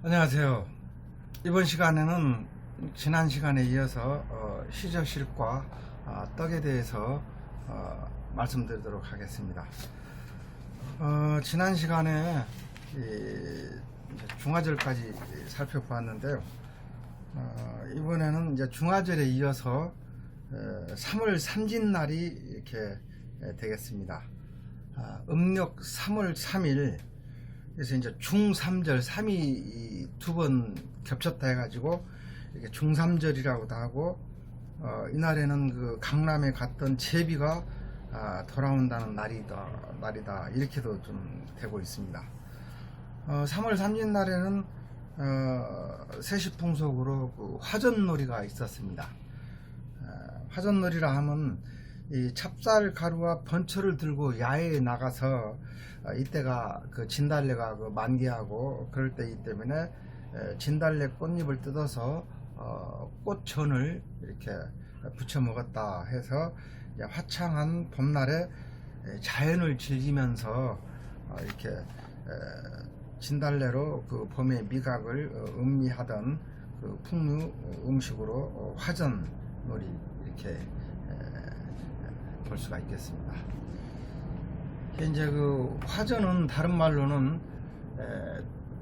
안녕하세요. 이번 시간에는 지난 시간에 이어서 시저실과 떡에 대해서 말씀드리도록 하겠습니다. 지난 시간에 이제 중화절까지 살펴보았는데요. 이번에는 이제 중화절에 이어서 3월 삼진날이 이렇게 되겠습니다. 음력 3월 3일, 그래서 이제 중3절, 3이 두 번 겹쳤다 해가지고 이렇게 중3절이라고도 하고, 이날에는 그 강남에 갔던 제비가 돌아온다는 날이다 이렇게도 좀 되고 있습니다. 3월 삼진날에는 세시풍속으로 그 화전놀이가 있었습니다. 화전놀이라 하면 이 찹쌀 가루와 번철을 들고 야외에 나가서 이때가 그 진달래가 그 만개하고 그럴 때이기 때문에 진달래 꽃잎을 뜯어서 꽃전을 이렇게 부쳐 먹었다 해서 화창한 봄날에 자연을 즐기면서 이렇게 진달래로 그 봄의 미각을 음미하던 그 풍류 음식으로 화전놀이 이렇게 볼 수가 있겠습니다. 이제 그 화전은 다른 말로는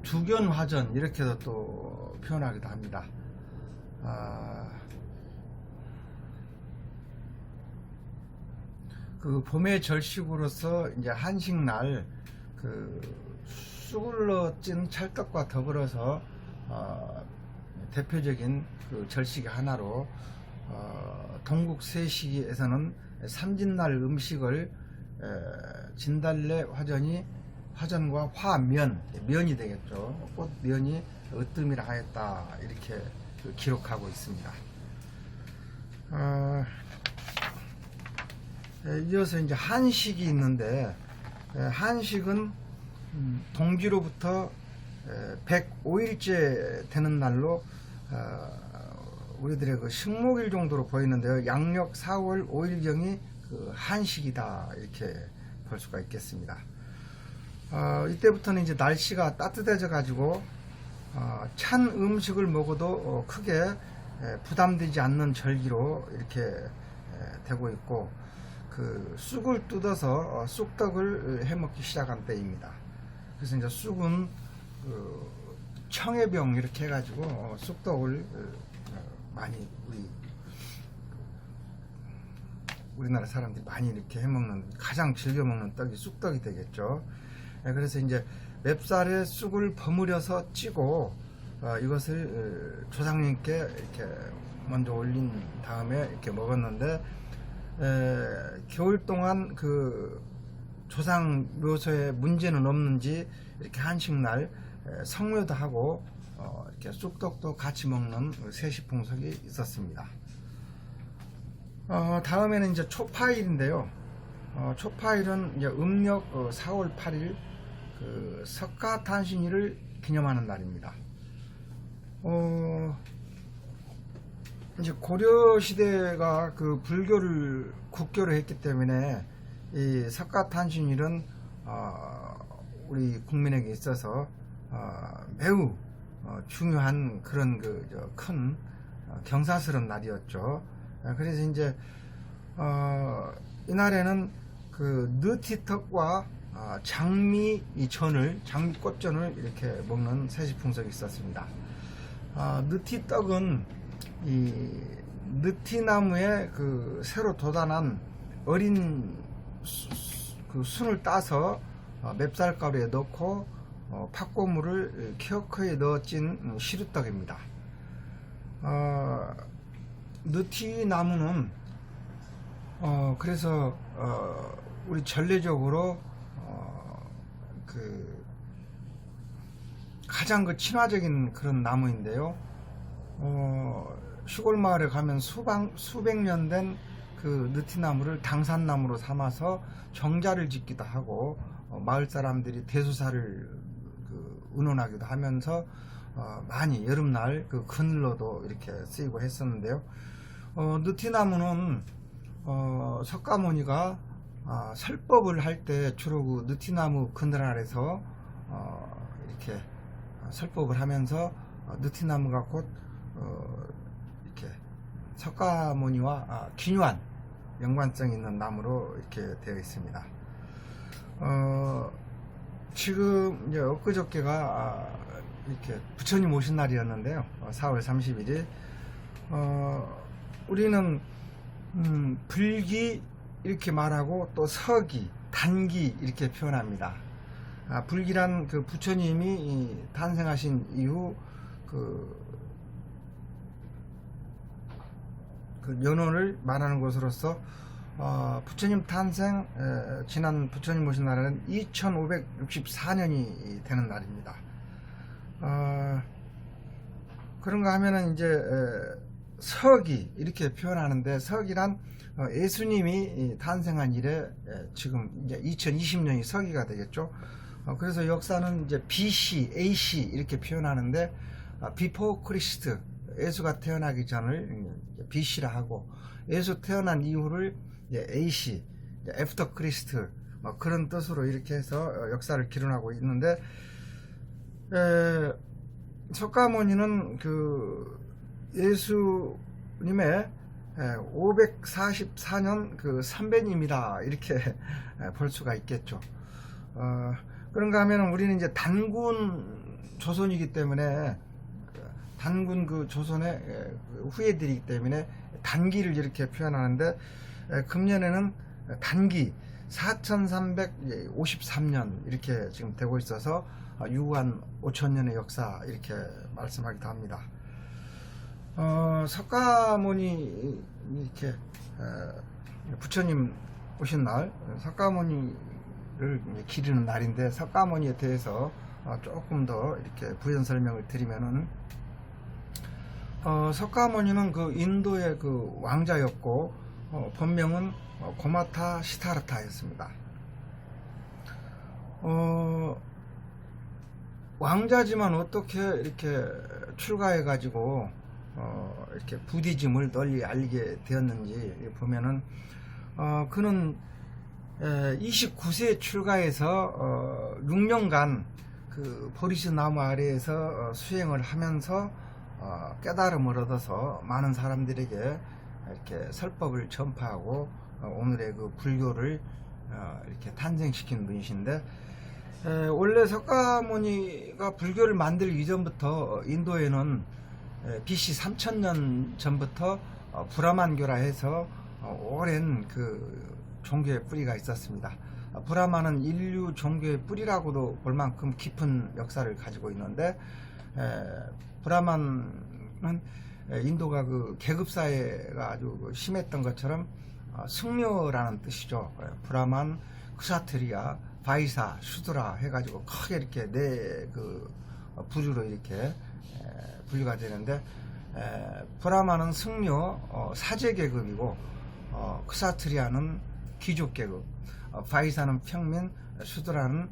두견화전 이렇게도 또 표현하기도 합니다. 그 봄의 절식으로서 이제 한식날 그 쑥을로 찐 찰떡과 더불어서 대표적인 그 절식의 하나로 동국 세식에서는 삼진날 음식을 진달래 화전과 화면, 면이 되겠죠. 꽃면이 으뜸이라 하였다 이렇게 기록하고 있습니다. 이어서 이제 한식이 있는데, 한식은 동지로부터 105일째 되는 날로 우리들의 그 식목일 정도로 보이는데요. 양력 4월 5일경이 그 한식이다 이렇게 볼 수가 있겠습니다. 이때부터는 이제 날씨가 따뜻해져 가지고 찬 음식을 먹어도 크게 부담되지 않는 절기로 이렇게 되고 있고, 그 쑥을 뜯어서 쑥떡을 해먹기 시작한 때입니다. 그래서 이제 쑥은 그 청해병 이렇게 해가지고 쑥떡을 많이 우리나라 사람들이 많이 이렇게 해먹는, 가장 즐겨 먹는 떡이 쑥떡이 되겠죠. 그래서 이제 맵쌀에 쑥을 버무려서 찌고 이것을 조상님께 이렇게 먼저 올린 다음에 이렇게 먹었는데, 겨울 동안 그 조상 묘소에 문제는 없는지 이렇게 한식날 성묘도 하고 이렇게 쑥떡도 같이 먹는 세시풍속이 있었습니다. 다음에는 이제 초파일인데요. 초파일은 이제 음력 4월 8일 그 석가탄신일을 기념하는 날입니다. 이제 고려 시대가 그 불교를 국교로 했기 때문에 이 석가탄신일은 우리 국민에게 있어서 매우 중요한 그런 그 큰 경사스러운 날이었죠. 그래서 이제 이날에는 그 느티떡과 장미꽃전을 이렇게 먹는 세시풍속이 있었습니다. 느티떡은 이 느티나무에 그 새로 돋아난 어린 그 순을 따서 맵쌀가루에 넣고 팥고물을 키어크에 넣어 찐 시루떡입니다. 느티나무는 그래서 우리 전례적으로 그 가장 그 친화적인 그런 나무인데요. 시골 마을에 가면 수백 년 된 그 느티나무를 당산나무로 삼아서 정자를 짓기도 하고, 마을 사람들이 대소사를 그 의논하기도 하면서 많이 여름날 그 그늘로도 이렇게 쓰이고 했었는데요. 느티나무는 석가모니가 설법을 할 때 주로 그 느티나무 그늘 아래서 이렇게 설법을 하면서 느티나무가 곧 이렇게 석가모니와 기묘한 연관성 있는 나무로 이렇게 되어 있습니다. 지금 이제 엊그저께가 이렇게 부처님 오신 날이었는데요. 4월 31일. 우리는 불기 이렇게 말하고 또 서기, 단기 이렇게 표현합니다. 불기란 그 부처님이 탄생하신 이후 그 연원을 말하는 것으로서 부처님 탄생 지난 부처님 오신 날은 2564년이 되는 날입니다. 그런가 하면은 이제 서기 이렇게 표현하는데, 서기란 예수님이 탄생한 이래 지금 이제 2020년이 서기가 되겠죠. 그래서 역사는 이제 BC, AC 이렇게 표현하는데, Before Christ, 예수가 태어나기 전을 BC라 하고, 예수 태어난 이후를 AC, After Christ, 그런 뜻으로 이렇게 해서 역사를 기록하고 있는데, 석가모니는 그 예수님의 544년 그 선배님이다 이렇게 볼 수가 있겠죠. 그런가 하면 우리는 이제 단군 조선이기 때문에, 단군 그 조선의 후예들이기 때문에 단기를 이렇게 표현하는데, 금년에는 단기 4353년 이렇게 지금 되고 있어서 유한 5000년의 역사 이렇게 말씀하기도 합니다. 석가모니 이렇게 부처님 오신 날, 석가모니를 기리는 날인데, 석가모니에 대해서 조금 더 이렇게 부연 설명을 드리면은, 석가모니는 그 인도의 그 왕자였고, 본명은 고마타 시타르타였습니다. 왕자지만 어떻게 이렇게 출가해 가지고 이렇게 부디즘을 널리 알리게 되었는지 보면은, 그는 29세에 출가해서 6년간 그 보리스 나무 아래에서 수행을 하면서 깨달음을 얻어서 많은 사람들에게 이렇게 설법을 전파하고 오늘의 그 불교를 이렇게 탄생시킨 분이신데, 원래 석가모니가 불교를 만들기 이전부터 인도에는 BC 3000년 전부터 브라만교라 해서 오랜 그 종교의 뿌리가 있었습니다. 브라만은 인류 종교의 뿌리라고도 볼 만큼 깊은 역사를 가지고 있는데, 브라만은 인도가 그 계급사회가 아주 심했던 것처럼 승려라는 뜻이죠. 브라만, 크사트리아, 바이사, 슈드라 해가지고 크게 이렇게 네 그 부류로 이렇게 분류가 되는데, 브라만은 승려 사제 계급이고, 크사트리아는 귀족 계급, 바이사는 평민, 슈드라는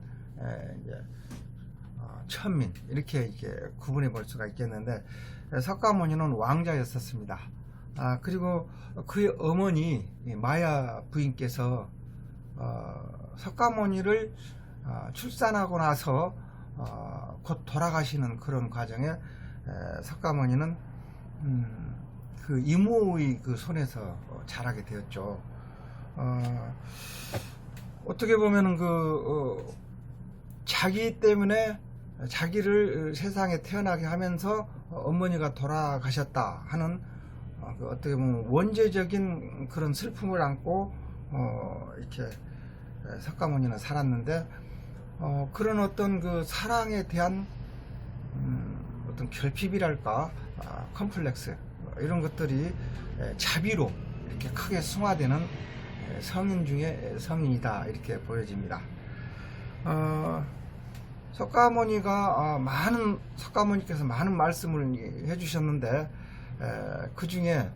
이제 천민, 이렇게 구분해 볼 수가 있겠는데, 석가모니는 왕자였었습니다. 그리고 그의 어머니 마야 부인께서 석가모니를 출산하고 나서 곧 돌아가시는 그런 과정에 석가모니는 그 이모의 그 손에서 자라게 되었죠. 어떻게 보면은 자기 때문에 자기를 세상에 태어나게 하면서 어머니가 돌아가셨다 하는 어떻게 보면 원죄적인 그런 슬픔을 안고 이렇게 석가모니는 살았는데, 그런 어떤 그 사랑에 대한 어떤 결핍이랄까, 컴플렉스 이런 것들이 자비로 이렇게 크게 승화되는 성인 중에 성인이다 이렇게 보여집니다. 석가모니께서 많은 말씀을 해주셨는데, 그 중에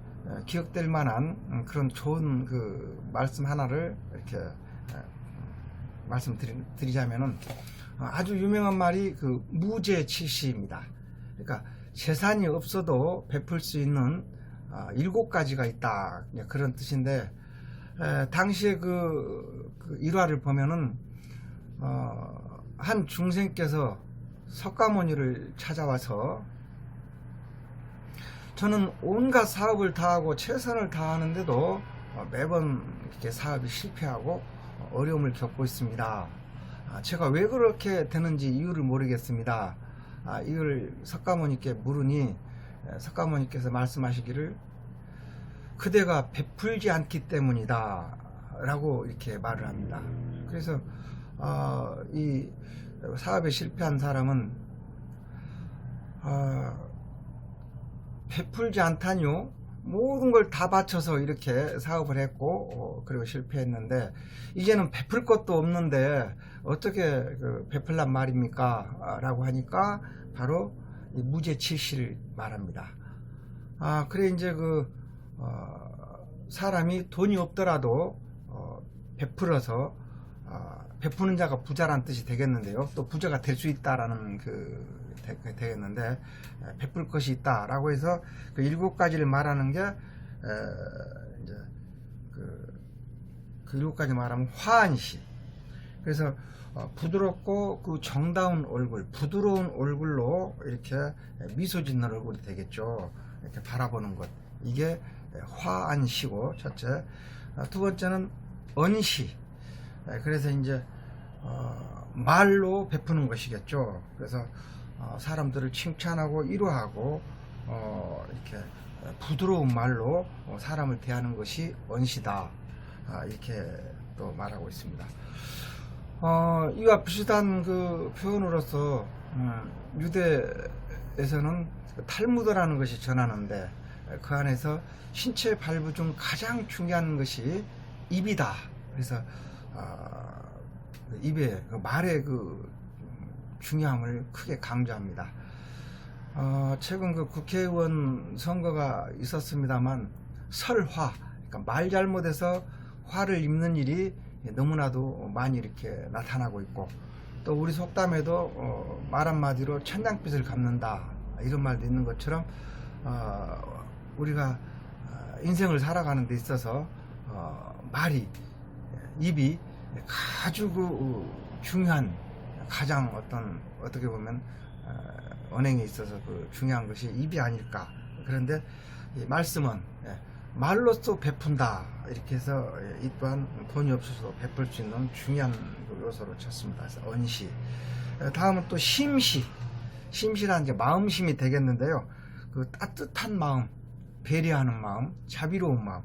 기억될 만한 그런 좋은 그 말씀 하나를 이렇게 말씀드리자면은, 아주 유명한 말이 그 무죄치시입니다. 그러니까 재산이 없어도 베풀 수 있는 7가지가 있다, 그런 뜻인데, 당시에 그 일화를 보면은 한 중생께서 석가모니를 찾아와서 저는 온갖 사업을 다하고 최선을 다하는데도 매번 이렇게 사업이 실패하고 어려움을 겪고 있습니다. 제가 왜 그렇게 되는지 이유를 모르겠습니다. 이걸 석가모니께 물으니 석가모니께서 말씀하시기를 그대가 베풀지 않기 때문이다 라고 이렇게 말을 합니다. 그래서 이 사업에 실패한 사람은 베풀지 않다니요, 모든 걸 다 바쳐서 이렇게 사업을 했고 그리고 실패했는데 이제는 베풀 것도 없는데 어떻게 베풀란 말입니까? 라고 하니까 바로 이 무죄칠시를 말합니다. 그래 이제 사람이 돈이 없더라도 베풀어서 베푸는 자가 부자란 뜻이 되겠는데요. 또 부자가 될 수 있다라는 되겠는데 베풀 것이 있다라고 해서 그 7가지를 말하는 게 이제 그 7가지 말하면 화한시. 그래서 부드럽고 그 정다운 얼굴, 부드러운 얼굴로 이렇게 미소 짓는 얼굴이 되겠죠. 이렇게 바라보는 것, 이게 화한시고 첫째. 두 번째는 언시. 그래서 이제 말로 베푸는 것이겠죠. 그래서 사람들을 칭찬하고 위로하고 이렇게 부드러운 말로 사람을 대하는 것이 언시다. 이렇게 또 말하고 있습니다. 이와 비슷한 그 표현으로서 유대에서는 탈무드라는 것이 전하는데 그 안에서 신체 발부 중 가장 중요한 것이 입이다. 그래서 입의 말의 중요함을 크게 강조합니다. 최근 국회의원 선거가 있었습니다만 설화, 그러니까 말 잘못해서 화를 입는 일이 너무나도 많이 이렇게 나타나고 있고, 또 우리 속담에도 말 한마디로 천냥빚을 갚는다 이런 말도 있는 것처럼 우리가 인생을 살아가는 데 있어서 입이 아주 중요한, 가장 어떻게 보면 언행에 있어서 중요한 것이 입이 아닐까. 그런데 이 말씀은 말로써 베푼다 이렇게 해서 이 또한 돈이 없어서 베풀 수 있는 중요한 요소로 쳤습니다. 그래서 언시. 다음은 또 심시. 심시라는 게 마음심이 되겠는데요. 그 따뜻한 마음, 배려하는 마음, 자비로운 마음,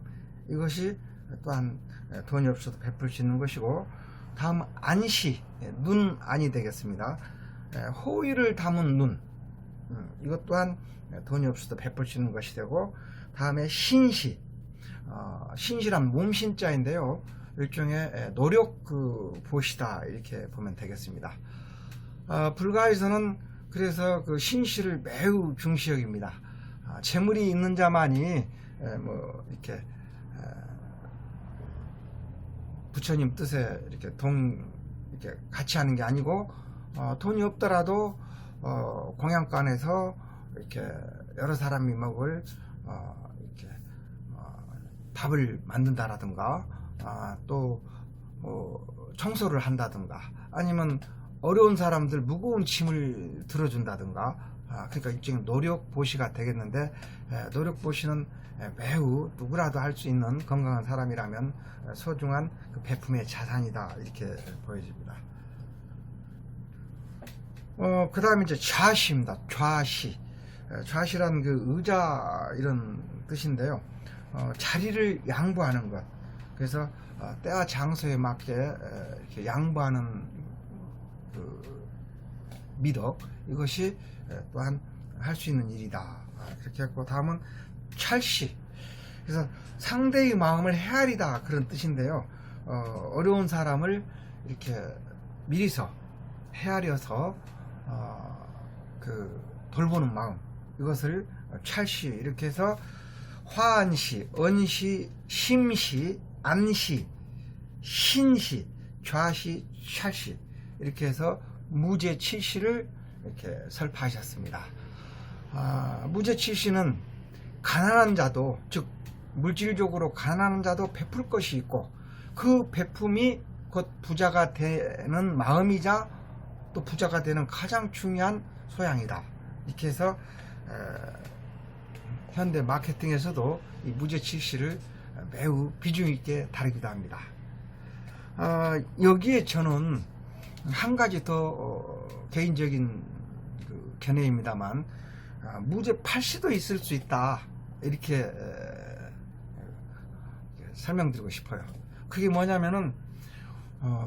이것이 또한 돈이 없어도 베풀 수 있는 것이고, 다음 안시, 눈안이 되겠습니다. 호의를 담은 눈, 이것 또한 돈이 없어도 베풀 수 있는 것이 되고, 다음에 신시, 신시란 몸신자인데요, 일종의 노력 보시다 이렇게 보면 되겠습니다. 불가에서는 그래서 그 신시를 매우 중시 여깁니다. 재물이 있는 자만이 이렇게 부처님 뜻에 이렇게 이렇게 같이 하는 게 아니고, 돈이 없더라도 공양간에서 이렇게 여러 사람이 먹을 이렇게 밥을 만든다라든가, 또 청소를 한다든가, 아니면 어려운 사람들 무거운 짐을 들어준다든가, 그러니까 일종의 노력보시가 되겠는데, 노력보시는 매우 누구라도 할 수 있는 건강한 사람이라면 소중한 베품의 자산이다 이렇게 보여집니다. 그 다음에 이제 좌시입니다. 좌시. 좌시란 의자 이런 뜻인데요. 자리를 양보하는 것. 그래서 때와 장소에 맞게 이렇게 양보하는 미덕, 이것이 또한 할 수 있는 일이다. 그렇게 했고, 다음은 찰시. 그래서 상대의 마음을 헤아리다 그런 뜻인데요. 어려운 사람을 이렇게 미리서 헤아려서 돌보는 마음, 이것을 찰시 이렇게 해서 화안시, 언시, 심시, 안시, 신시, 좌시, 찰시 이렇게 해서 무죄칠시를 이렇게 설파하셨습니다. 무죄칠시는 가난한 자도, 즉 물질적으로 가난한 자도 베풀 것이 있고, 그 베품이 곧 부자가 되는 마음이자 또 부자가 되는 가장 중요한 소양이다. 이렇게 해서 현대 마케팅에서도 이 무죄 cil시를 매우 비중 있게 다루기도 합니다. 여기에 저는 한 가지 더 개인적인 그 견해입니다만, 무죄 팔시도 있을 수 있다, 이렇게 설명드리고 싶어요. 그게 뭐냐면은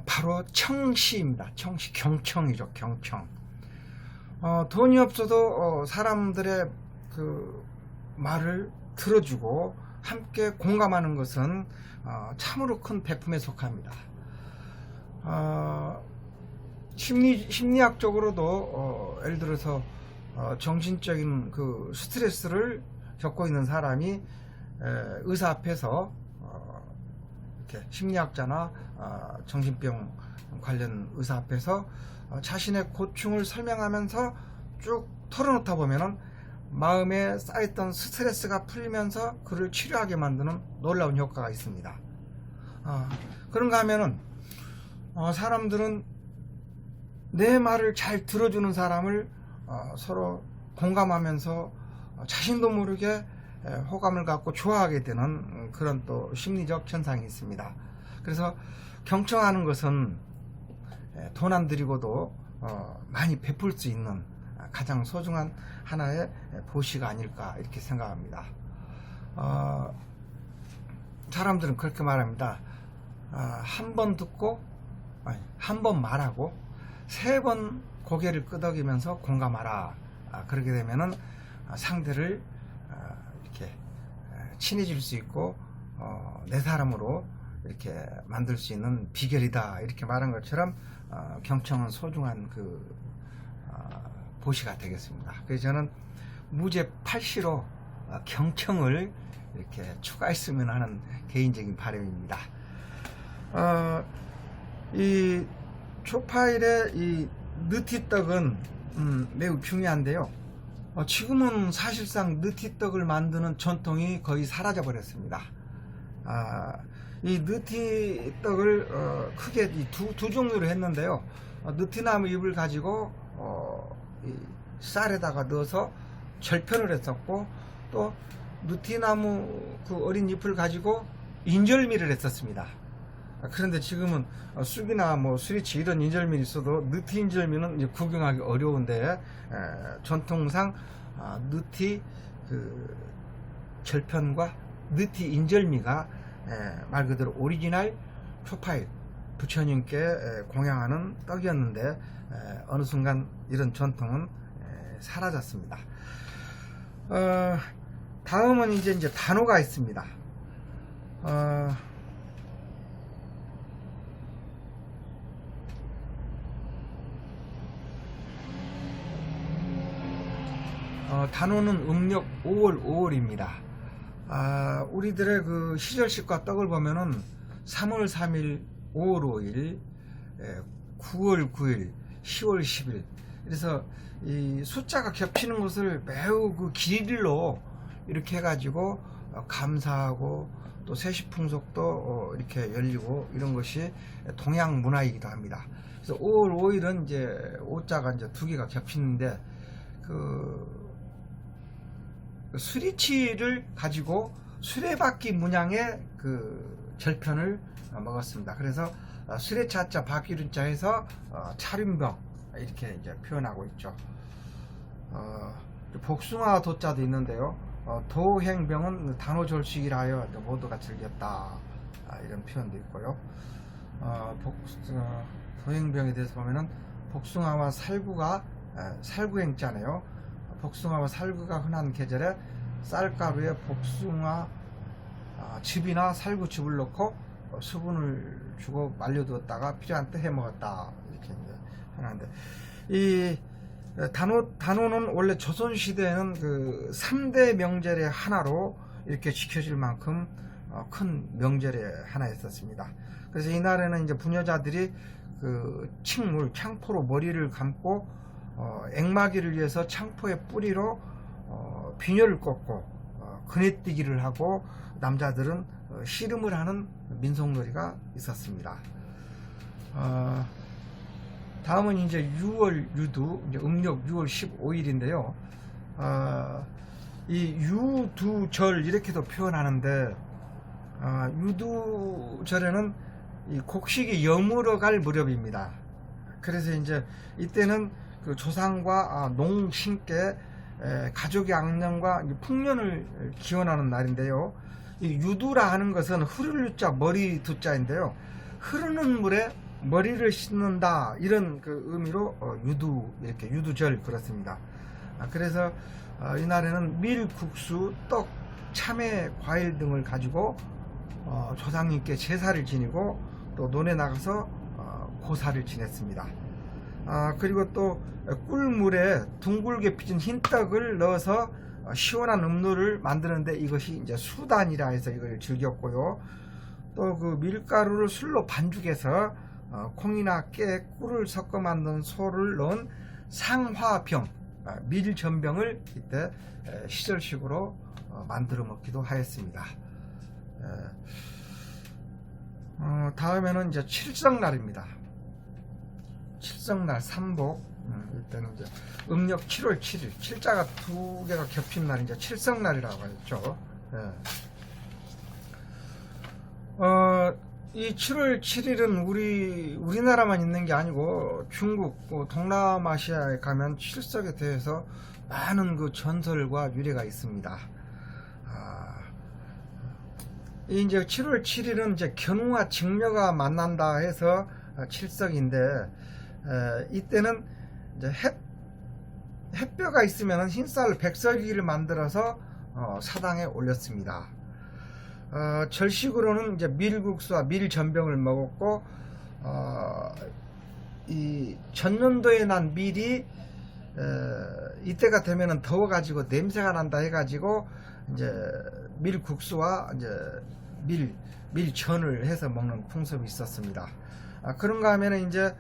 바로 청시입니다. 청시, 경청이죠. 경청. 돈이 없어도 사람들의 그 말을 들어주고 함께 공감하는 것은 참으로 큰 베품에 속합니다. 심리학적으로도 예를 들어서 정신적인 그 스트레스를 겪고 있는 사람이 의사 앞에서 이렇게 심리학자나 정신병 관련 의사 앞에서 자신의 고충을 설명하면서 쭉 털어놓다 보면은 마음에 쌓였던 스트레스가 풀리면서 그를 치료하게 만드는 놀라운 효과가 있습니다. 그런가 하면은 사람들은 내 말을 잘 들어주는 사람을 서로 공감하면서 자신도 모르게 호감을 갖고 좋아하게 되는 그런 또 심리적 현상이 있습니다. 그래서 경청하는 것은 돈 안 들이고도 많이 베풀 수 있는 가장 소중한 하나의 보시가 아닐까, 이렇게 생각합니다. 사람들은 그렇게 말합니다. 한 번 듣고, 한 번 말하고 3번 고개를 끄덕이면서 공감하라. 그렇게 되면은 상대를 이렇게 친해질 수 있고 내 사람으로 이렇게 만들 수 있는 비결이다, 이렇게 말한 것처럼 경청은 소중한 그 보시가 되겠습니다. 그래서 저는 무죄 팔시로 경청을 이렇게 추가했으면 하는 개인적인 바람입니다. 이 초파일의 이 느티떡은 매우 중요한데요. 지금은 사실상 느티떡을 만드는 전통이 거의 사라져 버렸습니다. 이 느티떡을 크게 이 두 종류로 했는데요. 느티나무 잎을 가지고 이 쌀에다가 넣어서 절편을 했었고, 또 느티나무 그 어린 잎을 가지고 인절미를 했었습니다. 그런데 지금은 쑥이나 뭐 수리치 이런 인절미 있어도 느티 인절미는 이제 구경하기 어려운데, 전통상 느티 그 절편과 느티 인절미가 말 그대로 오리지널 초파일 부처님께 공양하는 떡이었는데, 어느 순간 이런 전통은 사라졌습니다. 다음은 이제 단호가 있습니다. 단호는 음력 5월 5월입니다. 우리들의 그 시절식과 떡을 보면은 3월 3일, 5월 5일, 9월 9일, 10월 10일. 그래서 이 숫자가 겹치는 것을 매우 그 길일로 이렇게 해가지고 감사하고, 또 세시풍속도 이렇게 열리고, 이런 것이 동양 문화이기도 합니다. 그래서 5월 5일은 이제 오자가 이제 2개가 겹치는데, 그 수리치를 가지고 수레바퀴 문양의 그 절편을 먹었습니다. 그래서 수레차자 바퀴run자 해서 차륜벽, 이렇게 이제 표현하고 있죠. 복숭아 도자도 있는데요. 도행병은 단호졸식이라 하여 모두가 즐겼다, 이런 표현도 있고요. 도행병에 대해서 보면은 복숭아와 살구가 살구행자네요. 복숭아와 살구가 흔한 계절에 쌀가루에 복숭아 즙이나 살구즙을 넣고 수분을 주고 말려두었다가 필요한 때 해먹었다, 이렇게 이제 하는데, 이 단호는 원래 조선시대에는 그 3대 명절의 하나로 이렇게 지켜질 만큼 큰 명절의 하나였었습니다. 그래서 이날에는 이제 부녀자들이 그 칡물, 창포로 머리를 감고 액마기를 위해서 창포의 뿌리로 비녀를 꽂고 그네뛰기를 하고, 남자들은 씨름을 하는 민속놀이가 있었습니다. 다음은 이제 6월 유두, 이제 음력 6월 15일인데요. 이 유두절 이렇게도 표현하는데, 유두절에는 이 곡식이 여물어 갈 무렵입니다. 그래서 이제 이때는 그 조상과 농신께 가족의 악년과 풍년을 기원하는 날인데요. 이 유두라 하는 것은 흐를 유자 머리 두자인데요. 흐르는 물에 머리를 씻는다, 이런 그 의미로 유두, 이렇게 유두절 그렇습니다. 그래서 이날에는 밀, 국수, 떡, 참외, 과일 등을 가지고 조상님께 제사를 지니고 또 논에 나가서 고사를 지냈습니다. 그리고 또 꿀물에 둥글게 빚은 흰 떡을 넣어서 시원한 음료를 만드는데 이것이 이제 수단이라 해서 이걸 즐겼고요. 또 그 밀가루를 술로 반죽해서 콩이나 깨, 꿀을 섞어 만든 소를 넣은 상화병, 밀전병을 이때 시절식으로 만들어 먹기도 하였습니다. 다음에는 이제 칠성날입니다. 칠성날 삼복, 이때는 이제 음력 7월 7일, 칠자가 두 개가 겹친 날이 이제 칠성날이라고 하죠. 이 7월 7일은 우리나라만 있는 게 아니고 중국, 동남아시아에 가면 칠석에 대해서 많은 그 전설과 유래가 있습니다. 이제 7월 7일은 이제 견우와 직녀가 만난다 해서 칠석인데, 이때는 이제 햇뼈가 있으면 흰쌀 백설기를 만들어서 사당에 올렸습니다. 절식으로는 이제 밀국수와 밀전병을 먹었고, 이 전년도에 난 밀이 이때가 되면은 더워가지고 냄새가 난다 해가지고 이제 밀국수와 이제 밀전을 해서 먹는 풍습이 있었습니다. 그런가 하면은 이제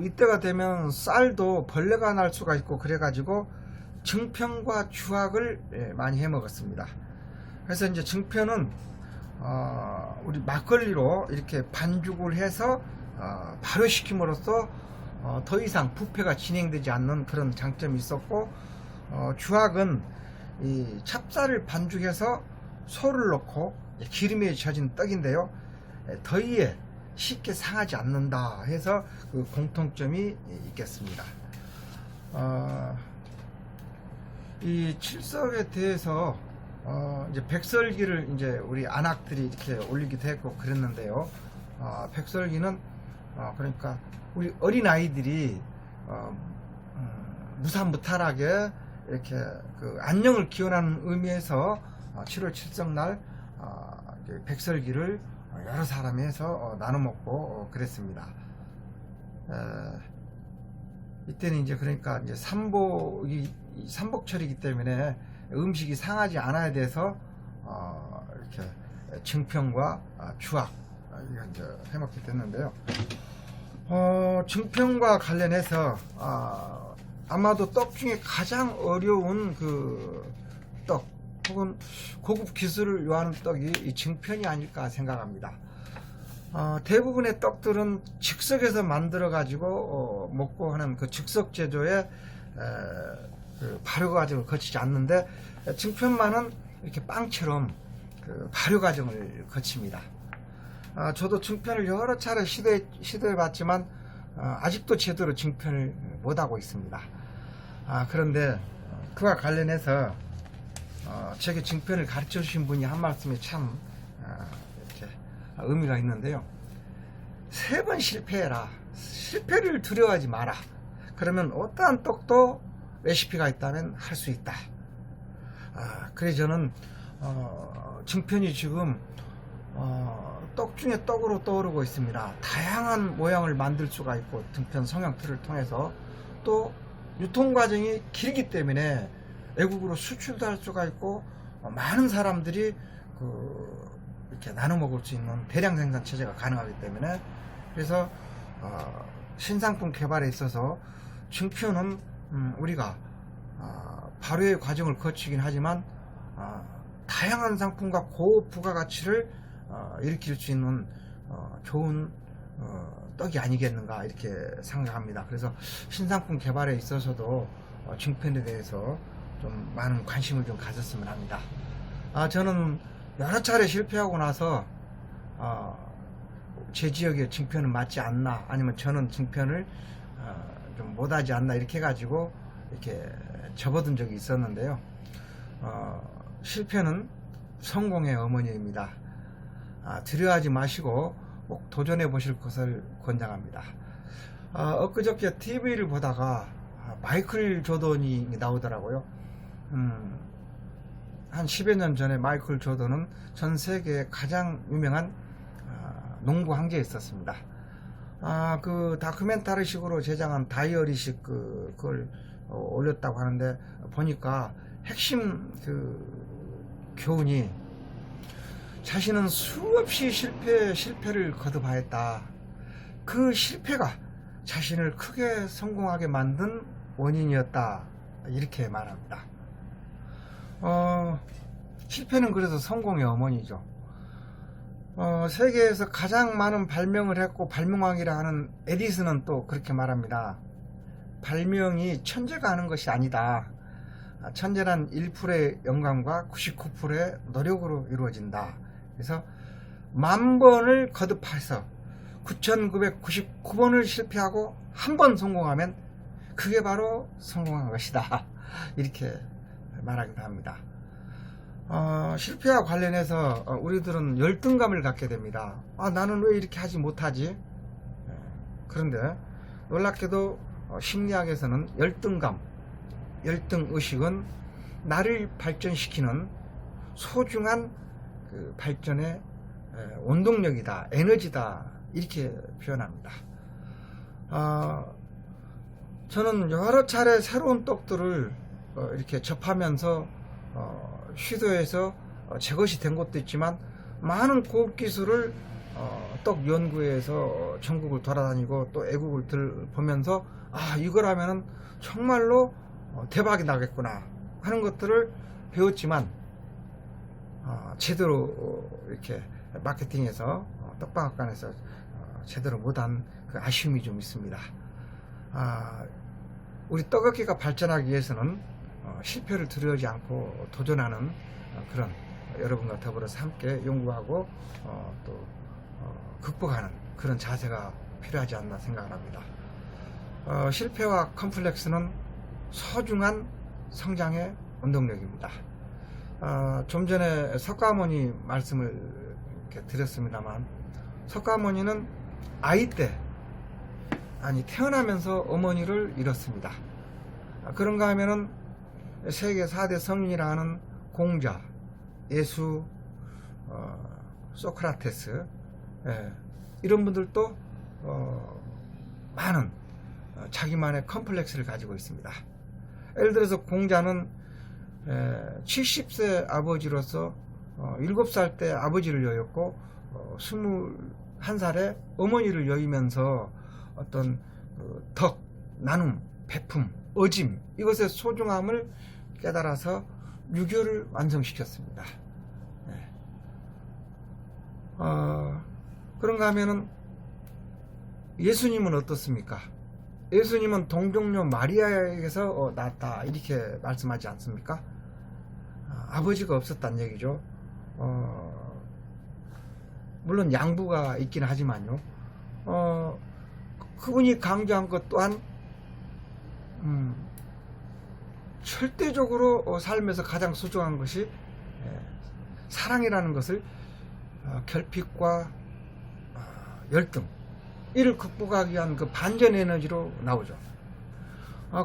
이때가 되면 쌀도 벌레가 날 수가 있고 그래가지고 증편과 주악을 많이 해 먹었습니다. 그래서 이제 증편은 우리 막걸리로 이렇게 반죽을 해서 발효시킴으로써 더 이상 부패가 진행되지 않는 그런 장점이 있었고, 주악은 이 찹쌀을 반죽해서 소를 넣고 기름에 젖은 떡인데요, 더위에 쉽게 상하지 않는다 해서 그 공통점이 있겠습니다. 이 칠석에 대해서 이제 백설기를 이제 우리 안악들이 이렇게 올리기도 했고 그랬는데요. 백설기는 그러니까 우리 어린 아이들이 무사무탈하게 이렇게 그 안녕을 기원하는 의미에서 7월 칠성날 백설기를 여러 사람이 해서 나눠 먹고 그랬습니다. 이때는 이제 그러니까 이제 삼복철이기 때문에 음식이 상하지 않아야 돼서 이렇게 증평과 주악 이제 해먹게 됐는데요. 증평과 관련해서 아마도 떡 중에 가장 어려운 그 떡 혹은 고급 기술을 요하는 떡이 이 증편이 아닐까 생각합니다. 대부분의 떡들은 즉석에서 만들어 가지고 먹고 하는 그 즉석 제조의 그 발효 과정을 거치지 않는데, 증편만은 이렇게 빵처럼 그 발효 과정을 거칩니다. 저도 증편을 여러 차례 시도해 봤지만 아직도 제대로 증편을 못하고 있습니다. 그런데 그와 관련해서 제게 증편을 가르쳐 주신 분이 한 말씀이 참 이렇게 의미가 있는데요. 3번 실패해라. 실패를 두려워하지 마라. 그러면 어떠한 떡도 레시피가 있다면 할 수 있다. 그래서 저는 증편이 지금 떡 중에 떡으로 떠오르고 있습니다. 다양한 모양을 만들 수가 있고, 증편 성형틀을 통해서 또 유통 과정이 길기 때문에 외국으로 수출도 할 수가 있고, 많은 사람들이 이렇게 나눠 먹을 수 있는 대량 생산 체제가 가능하기 때문에, 그래서 신상품 개발에 있어서 증편은 우리가 발효의 과정을 거치긴 하지만 다양한 상품과 고부가가치를 일으킬 수 있는 좋은 떡이 아니겠는가 이렇게 생각합니다. 그래서 신상품 개발에 있어서도 증편에 대해서 좀 많은 관심을 좀 가졌으면 합니다. 저는 여러 차례 실패하고 나서 제 지역의 증편은 맞지 않나, 아니면 저는 증편을 좀 못하지 않나 이렇게 해가지고 이렇게 접어든 적이 있었는데요. 실패는 성공의 어머니입니다. 두려워하지 마시고 꼭 도전해 보실 것을 권장합니다. 엊그저께 TV를 보다가 마이클 조던이 나오더라고요. 한 10여 년 전에 마이클 조던은 전 세계에 가장 유명한 농구 황제에 있었습니다. 그 다큐멘터리 식으로 제작한 다이어리식 그걸 올렸다고 하는데, 보니까 핵심 그 교훈이, 자신은 수없이 실패를 거듭하였다. 그 실패가 자신을 크게 성공하게 만든 원인이었다. 이렇게 말합니다. 실패는 그래서 성공의 어머니죠. 세계에서 가장 많은 발명을 했고 발명왕이라 하는 에디슨은 또 그렇게 말합니다. 발명이 천재가 하는 것이 아니다. 천재란 1%의 영감과 99%의 노력으로 이루어진다. 그래서 10,000번을 거듭해서 9,999번을 실패하고 한 번 성공하면 그게 바로 성공한 것이다. 이렇게 말하기도 합니다. 실패와 관련해서 우리들은 열등감을 갖게 됩니다. 나는 왜 이렇게 하지 못하지? 그런데 놀랍게도 심리학에서는 열등감, 열등의식은 나를 발전시키는 소중한 그 발전의 원동력이다, 에너지다, 이렇게 표현합니다. 저는 여러 차례 새로운 떡들을 이렇게 접하면서 시도해서 제 것이 된 것도 있지만, 많은 고급 기술을 떡 연구에서 전국을 돌아다니고 또 애국을 보면서 이거라면은 정말로 대박이 나겠구나 하는 것들을 배웠지만, 제대로 이렇게 마케팅에서 떡방앗간에서 제대로 못한 그 아쉬움이 좀 있습니다. 우리 떡업계가 발전하기 위해서는 실패를 두려워하지 않고 도전하는 그런 여러분과 더불어서 함께 연구하고 또 극복하는 그런 자세가 필요하지 않나 생각을 합니다. 실패와 컴플렉스는 소중한 성장의 원동력입니다. 좀 전에 석가모니 말씀을 이렇게 드렸습니다만, 석가모니는 아이 때, 태어나면서 어머니를 잃었습니다. 그런가 하면은 세계 4대 성인이라 하는 공자, 예수, 소크라테스, 이런 분들도 많은 자기만의 컴플렉스를 가지고 있습니다. 예를 들어서 공자는 70세 아버지로서 7살 때 아버지를 여였고 21살에 어머니를 여이면서 어떤 덕, 나눔, 베품, 어짐, 이것의 소중함을 깨달아서 유교를 완성시켰습니다. 그런가 하면은 예수님은 어떻습니까? 예수님은 동정녀 마리아에게서 낳았다, 이렇게 말씀하지 않습니까? 아버지가 없었다는 얘기죠. 물론 양부가 있긴 하지만요. 그분이 강조한 것 또한 절대적으로 삶에서 가장 소중한 것이 사랑이라는 것을 결핍과 열등, 이를 극복하기 위한 그 반전 에너지로 나오죠.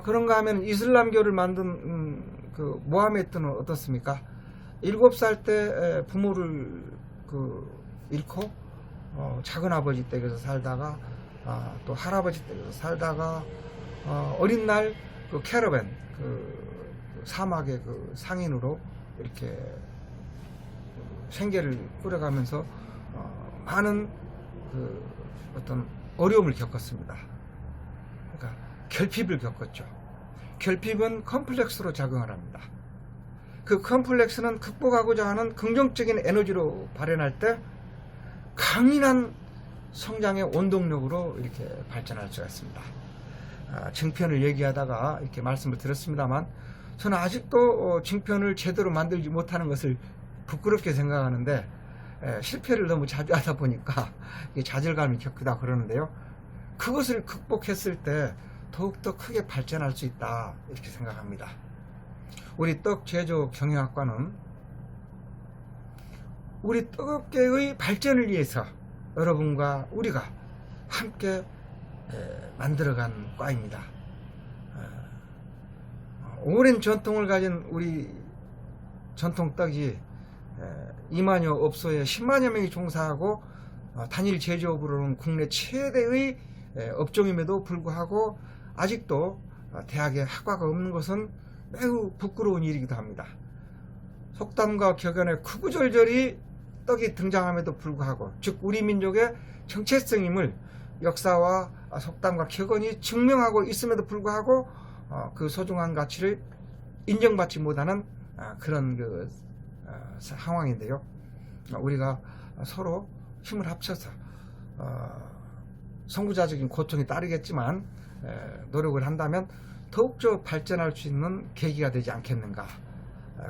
그런가 하면 이슬람교를 만든 그 모하메드는 어떻습니까? 7살 때 부모를 잃고 작은 아버지 댁에서 살다가 또 할아버지 댁에서 살다가 어린 날 그 캐러밴, 그 사막의 그 상인으로 이렇게 생계를 꾸려가면서 많은 그 어떤 어려움을 겪었습니다. 그러니까 결핍을 겪었죠. 결핍은 컴플렉스로 작용을 합니다. 그 컴플렉스는 극복하고자 하는 긍정적인 에너지로 발현할 때 강인한 성장의 원동력으로 이렇게 발전할 수가 있습니다. 증편을 얘기하다가 이렇게 말씀을 드렸습니다만, 저는 아직도 증편을 제대로 만들지 못하는 것을 부끄럽게 생각하는데, 실패를 너무 자주 하다 보니까 좌절감이 겪다 그러는데요. 그것을 극복했을 때 더욱더 크게 발전할 수 있다, 이렇게 생각합니다. 우리 떡 제조 경영학과는 우리 떡업계의 발전을 위해서 여러분과 우리가 함께 만들어간 과입니다. 오랜 전통을 가진 우리 전통떡이 2만여 업소에 10만여 명이 종사하고 단일 제조업으로는 국내 최대의 업종임에도 불구하고 아직도 대학에 학과가 없는 것은 매우 부끄러운 일이기도 합니다. 속담과 격언에 구구절절히 떡이 등장함에도 불구하고, 즉 우리 민족의 정체성임을 역사와 속담과 격언이 증명하고 있음에도 불구하고 그 소중한 가치를 인정받지 못하는 그런 상황인데요. 우리가 서로 힘을 합쳐서 선구자적인 고통이 따르겠지만 노력을 한다면 더욱더 발전할 수 있는 계기가 되지 않겠는가.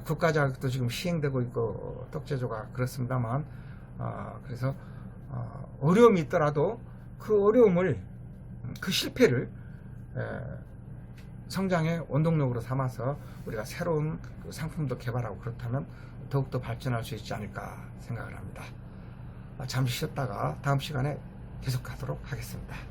국가자격도 지금 시행되고 있고 떡제조가 그렇습니다만, 그래서 어려움이 있더라도 그 어려움을, 그 실패를 성장의 원동력으로 삼아서 우리가 새로운 상품도 개발하고 그렇다면 더욱더 발전할 수 있지 않을까 생각을 합니다. 잠시 쉬었다가 다음 시간에 계속하도록 하겠습니다.